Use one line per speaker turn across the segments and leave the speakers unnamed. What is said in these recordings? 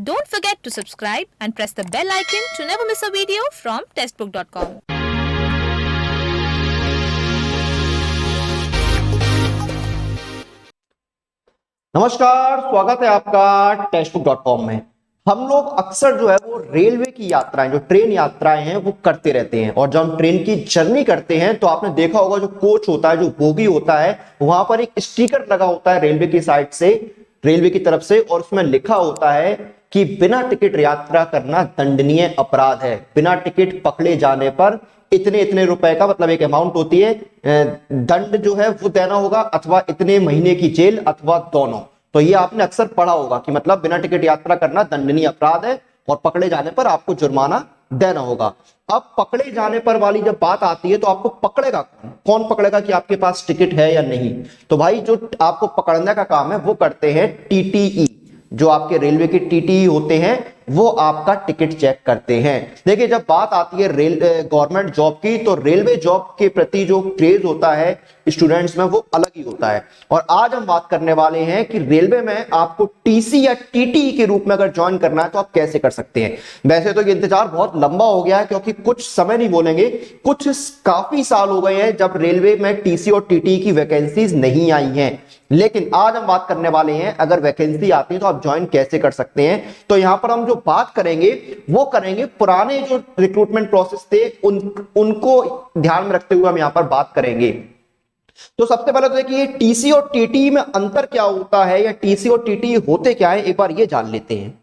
Don't forget to subscribe and press the bell icon to never miss a video from testbook.com.
नमस्कार, स्वागत है आपका टेस्टबुक.com में। हम लोग अक्सर जो है वो रेलवे की यात्राएं, जो ट्रेन यात्राएं हैं वो करते रहते हैं। और जब हम ट्रेन की जर्नी करते हैं तो आपने देखा होगा जो कोच होता है, जो बोगी होता है, वहां पर एक स्टिकर लगा होता है रेलवे की साइड से, रेलवे की तरफ से, और उसमें लिखा होता है कि बिना टिकट यात्रा करना दंडनीय अपराध है। बिना टिकट पकड़े जाने पर इतने इतने रुपए का, मतलब एक अमाउंट होती है, दंड जो है वो देना होगा, अथवा इतने महीने की जेल, अथवा दोनों। तो ये आपने अक्सर पढ़ा होगा कि मतलब बिना टिकट यात्रा करना दंडनीय अपराध है और पकड़े जाने पर आपको जुर्माना देना होगा। अब पकड़े जाने पर वाली जब बात आती है तो आपको पकड़ेगा कौन? कौन पकड़ेगा कि आपके पास टिकट है या नहीं? तो भाई जो आपको पकड़ने का काम है वो करते हैं टीटीई। जो आपके रेलवे के टीटीई होते हैं वो आपका टिकट चेक करते हैं। देखिए, जब बात आती है गवर्नमेंट जॉब की, तो रेलवे जॉब के प्रति जो क्रेज होता है स्टूडेंट्स में वो अलग ही होता है। और आज हम बात करने वाले हैं कि रेलवे में आपको टीसी या टीटीई के रूप में अगर ज्वाइन करना है तो आप कैसे कर सकते हैं। वैसे तो ये इंतजार बहुत लंबा हो गया है, क्योंकि कुछ समय नहीं बोलेंगे, कुछ काफी साल हो गए हैं जब रेलवे में टीसी और टीटीई की वैकेंसीज नहीं आई हैं। लेकिन आज हम बात करने वाले हैं अगर वैकेंसी आती है तो आप ज्वाइन कैसे कर सकते हैं। तो यहां पर हम जो बात करेंगे वो करेंगे पुराने जो रिक्रूटमेंट प्रोसेस थे उनको ध्यान में रखते हुए हम यहां पर बात करेंगे। तो सबसे पहले तो देखिए टीसी और टीटीई में अंतर क्या होता है, या टीसी और टीटीई होते क्या है, एक बार ये जान लेते हैं।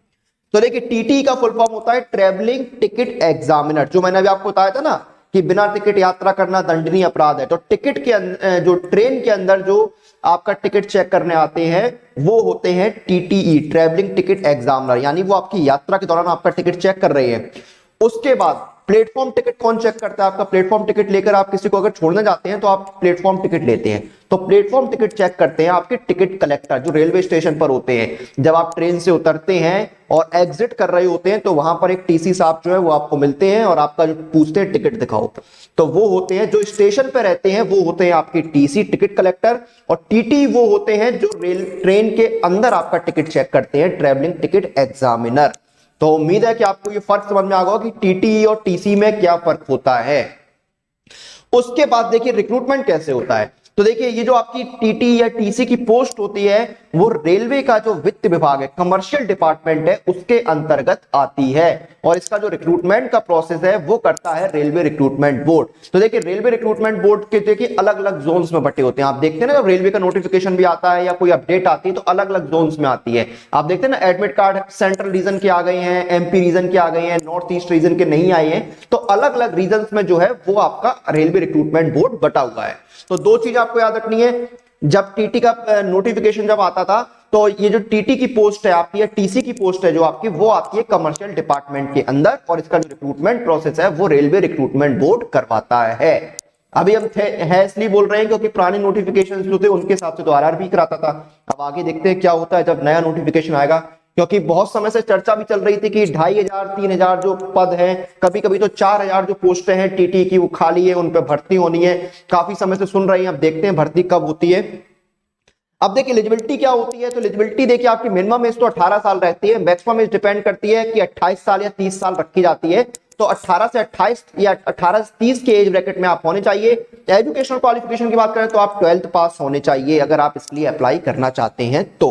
तो देखिए, टीटीई का फुल फॉर्म होता है ट्रैवलिंग टिकट एग्जामिनर। जो मैंने अभी आपको बताया था ना कि बिना टिकट यात्रा करना दंडनीय अपराध है, तो टिकट के जो ट्रेन के अंदर जो आपका टिकट चेक करने आते हैं वो होते हैं टीटीई, ट्रैवलिंग टिकट एग्जामिनर, यानी वो आपकी यात्रा के दौरान आपका टिकट चेक कर रहे हैं। उसके बाद प्लेटफॉर्म टिकट कौन चेक करता है? आपका प्लेटफॉर्म टिकट लेकर आप किसी को अगर छोड़ने जाते हैं तो आप प्लेटफॉर्म टिकट लेते हैं, तो प्लेटफॉर्म टिकट चेक करते हैं आपके टिकट कलेक्टर जो रेलवे स्टेशन पर होते हैं। जब आप ट्रेन से उतरते हैं और एग्जिट कर रहे होते हैं तो वहां पर एक टीसी साहब जो है वो आपको मिलते हैं और आपका जो पूछते हैं टिकट दिखाओ, तो वो होते हैं जो स्टेशन पे रहते हैं, वो होते हैं आपके टीसी टिकट कलेक्टर। और टीटी वो होते हैं जो ट्रेन के अंदर आपका टिकट चेक करते हैं, ट्रैवलिंग टिकट एग्जामिनर। तो उम्मीद है कि आपको ये फर्क समझ में आ गया कि टीटीई और टीसी में क्या फर्क होता है। उसके बाद देखिए रिक्रूटमेंट कैसे होता है। तो देखिए, ये जो आपकी टीटी या टीसी की पोस्ट होती है वो रेलवे का जो वित्त विभाग है, कमर्शियल डिपार्टमेंट है, उसके अंतर्गत आती है। और इसका जो रिक्रूटमेंट का प्रोसेस है वो करता है रेलवे रिक्रूटमेंट बोर्ड। तो देखिए, रेलवे रिक्रूटमेंट बोर्ड के देखिए अलग अलग जोन्स में बटे होते हैं। आप देखते हैं ना, जब रेलवे का नोटिफिकेशन भी आता है या कोई अपडेट आती है तो अलग अलग जोन्स में आती है। आप देखते हैं ना, एडमिट कार्ड सेंट्रल रीजन के आ गए हैं, एमपी रीजन के आ गए हैं, नॉर्थ ईस्ट रीजन के नहीं आए हैं। तो अलग अलग रीजन में जो है वो आपका रेलवे रिक्रूटमेंट बोर्ड बटा हुआ है। तो दो चीज आपको याद रखनी है, जब टीटी का नोटिफिकेशन जब आता था तो ये जो टीटी की पोस्ट है आपकी, या टीसी की पोस्ट है जो आपकी, वो आती है कमर्शियल डिपार्टमेंट के अंदर, और इसका जो रिक्रूटमेंट प्रोसेस है वो रेलवे रिक्रूटमेंट बोर्ड करवाता है। अभी हम है इसलिए बोल रहे हैं क्योंकि पुराने नोटिफिकेशन जो थे उनके हिसाब से तो आरआरबी कराता था। अब आगे देखते हैं क्या होता है जब नया नोटिफिकेशन आएगा, क्योंकि बहुत समय से चर्चा भी चल रही थी कि 2500 3000 जो पद हैं, कभी कभी तो 4000 जो पोस्टें हैं टीटी की वो खाली है, उन पर भर्ती होनी है। काफी समय से सुन रहे हैं, अब देखते हैं भर्ती कब होती है। अब देखिए एलिजिबिलिटी क्या होती है। तो एलिजिबिलिटी देखिए आपकी मिनिमम एज तो 18 साल रहती है, मैक्सिमम एज डिपेंड करती है कि 28 साल या 30 साल रखी जाती है। तो 18 से 28 या 18 से 30 के एज ब्रैकेट में आप होने चाहिए। एजुकेशनल क्वालिफिकेशन की बात करें तो आप 12th पास होने चाहिए अगर आप इसके लिए अप्लाई करना चाहते हैं तो।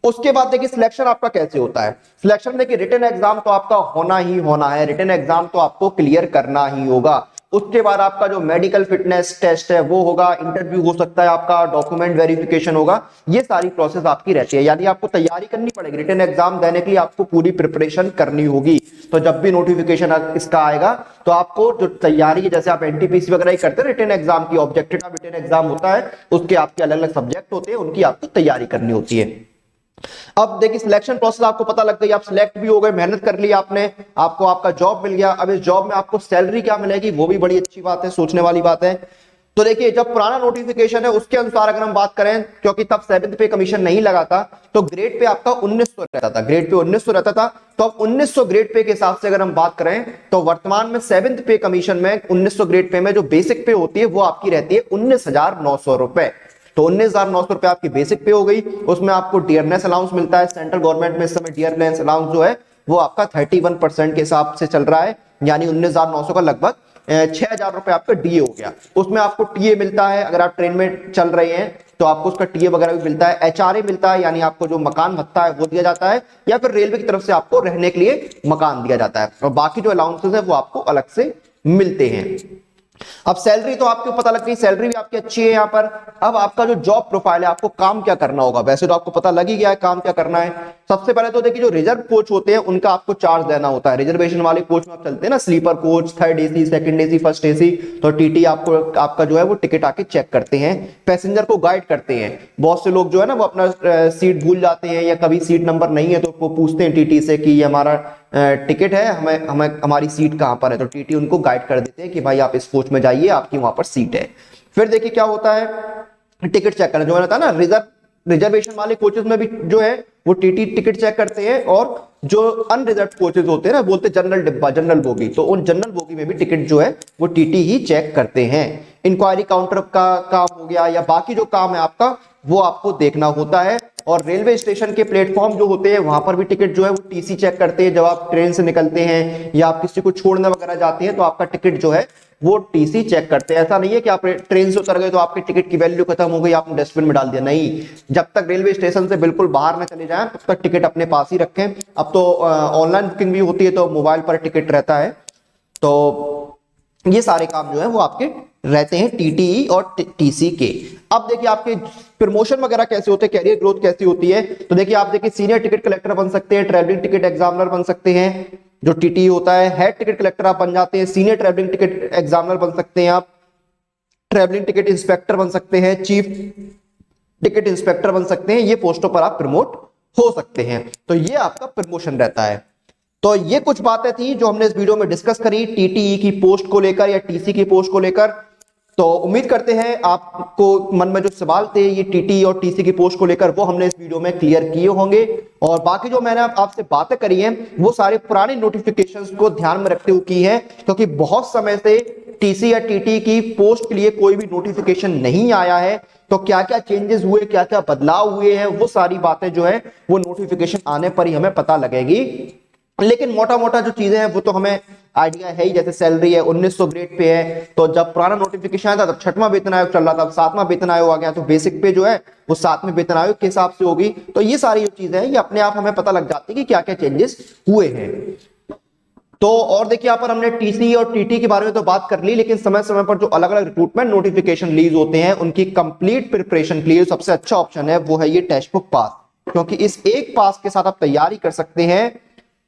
उसके बाद देखिए सिलेक्शन आपका कैसे होता है। सिलेक्शन देखिए रिटन एग्जाम तो आपका होना ही होना है, रिटन एग्जाम तो आपको क्लियर करना ही होगा। उसके बाद आपका जो मेडिकल फिटनेस टेस्ट है वो होगा, इंटरव्यू हो सकता है आपका, डॉक्यूमेंट वेरिफिकेशन होगा, ये सारी प्रोसेस आपकी रहती है। यानी आपको तैयारी करनी पड़ेगी, रिटन एग्जाम देने के लिए आपको पूरी प्रिपरेशन करनी होगी। तो जब भी नोटिफिकेशन इसका आएगा तो आपको जो तैयारी है, जैसे आप एनटीपीसी वगैरह ही करते हैं रिटन एग्जाम की, ऑब्जेक्टिव का रिटन एग्जाम होता है, उसके आपके अलग अलग सब्जेक्ट होते हैं, उनकी आपको तैयारी करनी होती है। अब देखिए सिलेक्शन प्रोसेस आपको पता लग गई, आप सिलेक्ट भी हो गए, मेहनत कर ली आपने, आपको आपका जॉब मिल गया। अब इस जॉब में आपको सैलरी क्या मिलेगी वो भी बड़ी अच्छी बात है, सोचने वाली बात है। तो देखिए जब पुराना नोटिफिकेशन है उसके अनुसार अगर हम बात करें, क्योंकि तब 7th पे कमीशन नहीं लगा था, तो ग्रेड पे आपका 1900 रहता था, ग्रेड पे 1900 रहता था। तो अब 1900 ग्रेड पे के हिसाब से अगर हम बात करें तो वर्तमान में 7th पे कमीशन में 1900 ग्रेड पे में जो बेसिक पे होती है वो आपकी रहती है 19,900 रुपए। तो 19,900 रुपए आपकी बेसिक पे हो गई। उसमें आपको डियरनेस अलाउंस मिलता है। सेंट्रल गवर्नमेंट में इस समय डियरनेस अलाउंस जो है वो आपका 31% के हिसाब से चल रहा है, यानी 19,900 का लगभग 6,000 रुपए आपका डीए हो गया। उसमें आपको टीए मिलता है, अगर आप ट्रेन में चल रहे हैं तो आपको उसका टीए वगैरह भी मिलता है। एचआरए मिलता है, यानी आपको जो मकान भत्ता है वो दिया जाता है, या फिर रेलवे की तरफ से आपको रहने के लिए मकान दिया जाता है। और बाकी जो अलाउंसेस है वो आपको अलग से मिलते हैं। अब सैलरी तो आपको पता लग गई, सैलरी भी आपकी अच्छी है यहाँ पर। अब आपका जो जॉब प्रोफाइल है, आपको काम क्या करना होगा, वैसे तो आपको पता लग ही गया है काम क्या करना है। सबसे पहले तो देखिए, जो रिजर्व कोच होते हैं उनका आपको चार्ज देना होता है। रिजर्वेशन वाले कोच में आप चलते हैं ना, sleeper coach, third AC, second AC, first AC, तो टीटी आपको आपका जो है वो टिकट आके चेक करते हैं, पैसेंजर को गाइड करते हैं। बहुत से लोग जो है ना वो अपना सीट भूल जाते हैं, या कभी सीट नंबर नहीं है तो वो पूछते हैं टीटी से कि ये हमारा टिकट है, हमें हमारी सीट कहां पर है, तो टीटी उनको गाइड कर देते हैं कि भाई आप इस कोच में जाइए, आपकी वहां पर सीट है। फिर देखिए क्या होता है, टिकट चेक करना, जो मैंने बताया ना, रिजर्वेशन वाले कोचेस में भी जो है वो टीटी टिकट चेक करते हैं। और जो अनरिजर्व कोचेस होते हैं ना, बोलते हैं जनरल डिब्बा, जनरल बोगी, तो उन जनरल बोगी में भी टिकट जो है वो टीटी ही चेक करते हैं। इंक्वायरी काउंटर का काम हो गया, या बाकी जो काम है आपका वो आपको देखना होता है। और रेलवे स्टेशन के प्लेटफॉर्म जो होते हैं वहां पर भी टिकट जो है वो टीसी चेक करते हैं। जब आप ट्रेन से निकलते हैं या आप किसी को छोड़ने वगैरह जाते हैं तो आपका टिकट जो है वो टीसी चेक करते हैं। ऐसा नहीं है कि आप ट्रेन से उतर गए तो आपके टिकट की वैल्यू खत्म हो गई, आपने डस्टबिन में डाल दिया, नहीं। जब तक रेलवे स्टेशन से बिल्कुल बाहर न चले जाएं तब तक टिकट अपने पास ही रखें। अब तो ऑनलाइन बुकिंग भी होती है तो मोबाइल पर टिकट रहता है, तो ये सारे काम जो है वो आपके रहते हैं टीटीई और टीसी के। अब देखिए आपके प्रमोशन वगैरह कैसे होते हैं, कैरियर ग्रोथ कैसी होती है, तो देखिए आप देखिए सीनियर टिकट कलेक्टर बन सकते हैं, ट्रैवलिंग टिकट एग्जामिनर बन सकते हैं जो टीटी होता है, हेड टिकट कलेक्टर आप बन जाते हैं, सीनियर ट्रैवलिंग टिकट एग्जामिनर बन सकते हैं आप, ट्रैवलिंग टिकट इंस्पेक्टर बन सकते हैं, चीफ टिकट इंस्पेक्टर बन सकते हैं। ये पोस्टों पर आप प्रमोट हो सकते हैं, तो ये आपका प्रमोशन रहता है। तो ये कुछ बातें थी जो हमने इस वीडियो में डिस्कस करी टीटीई की पोस्ट को लेकर या टीसी की पोस्ट को लेकर। तो उम्मीद करते हैं आपको मन में जो सवाल थे ये टीटी और टीसी की पोस्ट को लेकर वो हमने इस वीडियो में क्लियर किए होंगे। और बाकी जो मैंने आपसे बातें करी हैं वो सारे पुराने नोटिफिकेशंस को ध्यान में रखते हुए की है, क्योंकि बहुत समय से टीसी या टीटी की पोस्ट के लिए कोई भी नोटिफिकेशन नहीं आया है। तो क्या क्या चेंजेस हुए, क्या क्या बदलाव हुए हैं, वो सारी बातें जो है वो नोटिफिकेशन आने पर ही हमें पता लगेगी। लेकिन मोटा मोटा जो चीजें हैं वो तो हमें आइडिया है ही। जैसे सैलरी है 1900 ग्रेड पे है, तो जब पुराना नोटिफिकेशन आया था तब 6वां वेतन आयोग चल रहा था, अब 7वां वेतन आयोग आ गया, तो बेसिक पे जो है वो 7वें वेतन आयोग के हिसाब से होगी। तो ये सारी जो चीजें हैं ये अपने आप हमें पता लग जाती है कि क्या क्या चेंजेस हुए हैं। तो और देखिए यहाँ पर हमने टीसी और टीटी के बारे में तो बात कर ली, लेकिन समय समय पर जो अलग अलग रिक्रूटमेंट नोटिफिकेशन रिलीज होते हैं उनकी कंप्लीट प्रिपरेशन के लिए सबसे अच्छा ऑप्शन है वो है ये टेक्स्ट बुक पास, क्योंकि इस एक पास के साथ आप तैयारी कर सकते हैं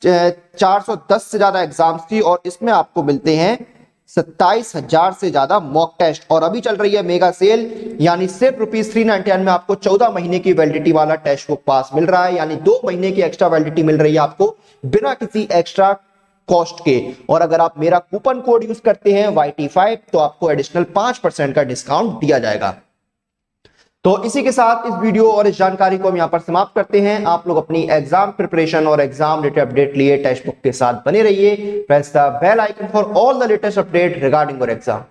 410 से ज्यादा एग्जाम्स की, और इसमें आपको मिलते हैं 27,000 से ज्यादा मॉक टेस्ट। और अभी चल रही है मेगा सेल, यानी सिर्फ ₹399 में आपको 14 महीने की वैलिडिटी वाला टेस्ट बुक पास मिल रहा है, यानी 2 महीने की एक्स्ट्रा वैलिडिटी मिल रही है आपको बिना किसी एक्स्ट्रा कॉस्ट के। और अगर आप मेरा कूपन कोड यूज करते हैं YT5 तो आपको एडिशनल 5% का डिस्काउंट दिया जाएगा। तो इसी के साथ इस वीडियो और इस जानकारी को हम यहां पर समाप्त करते हैं। आप लोग अपनी एग्जाम प्रिपरेशन और एग्जाम रिलेटेड अपडेट लिए टेक्स्ट बुक के साथ बने रहिए। Press the bell icon for all the latest update regarding your exam.